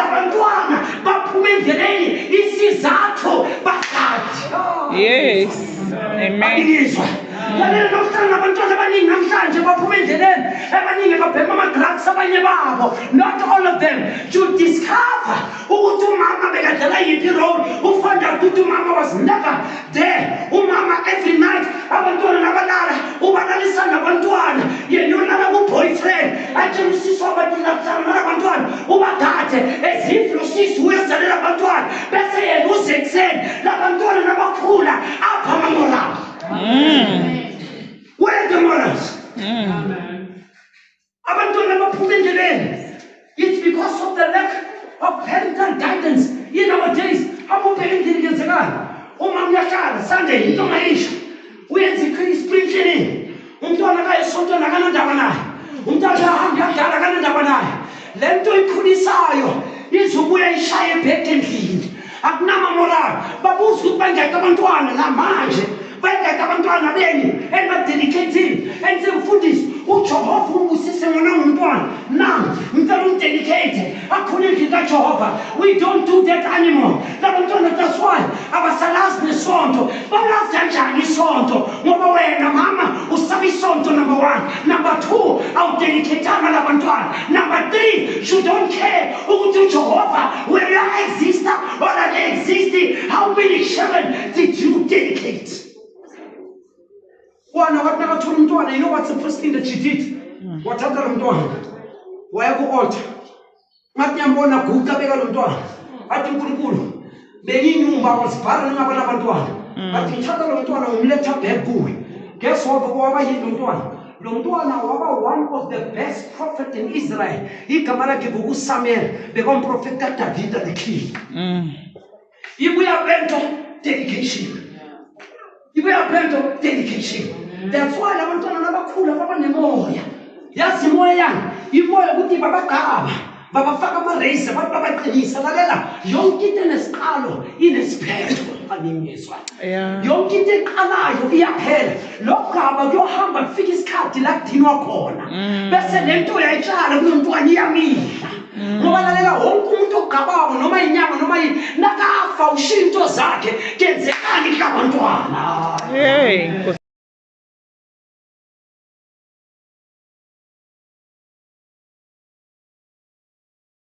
labantwana baphume endleleni isizathu bahlathi. Yes. Amen. Lalela nokuhlala nabantwana abaningi namhlanje baphume endleleni abaningi babhema ama-drugs abanye babo. Not all of them. To discover ukuthi umama bekadlala yiphi role, ufind out ukuthi umama was never there. Umama every night abantwana nabalala ubalalisa nabantwana yena ulala ku-boyfriend atshela usisi wabathinakuhlala nalabantwana ubagade as if lo sisi uyazalela abantwana bese yena uze ekuseni labantwana nabakhula apha amamorals. Where are the morals? Abantwana baphume endleleni. It's because of the lack of parental guidance in our days. Abubheka endlini kenzekani? Uma uyahlala Sunday into ongayisho uyenza i-spring cleaning. Umntwana kaye esontweni akanandaba naye. Umntwana uyahamba uyadlala akanandaba naye. Le nto ikhulisayo izobuya ishaye ebheke endlini. Akunama-moral. Babuza ukuthi bangekho abantwana namanje. Bangekho abantwana beni enibadedicatile enizemfundisa uJehova umbusise ngona ngumntwana. Now ngicela umdedicate akhona endlini kaJehova. We don't do that anymore. Labantwana that's why abasalazi nesonto. Balazi kanjani isonto? Ngoba wena mama usaba isonto number 1. Number 2 awudedicatanga labantwana. Number 3 you don't care ukuthi uJehova whether exist or not exist. How many children did you dedicate? One, what never told him to, you know what's the first thing that she did? What happened to him to? Why go out? Matiambona Guta Begalutwa. I think Kulu. Beni Numba was Paran Nabantuan. I think Chatalutwana let up their boy. Guess what? Waba Hinduan. Lunduana Waba, one was the best prophet in Israel. He Kamara Gibu Samuel, become prophet David the king. If we are bent on dedication. If we are bent on dedication. That's why I want to know cool about Nemoya. Yes, Moya, you more good Baba Kaba, Baba Fakama race, Baba Tenisa, young kitten is Carlo, in a spiritual. Young kitten Kanayo, Yapel, Lokaba, your humble figures cut like Tino corner. Best than to a child of Yami. No one to Kabao, no my Yama, no my Naka, Faushinto Zake, gets the Anikabantuana.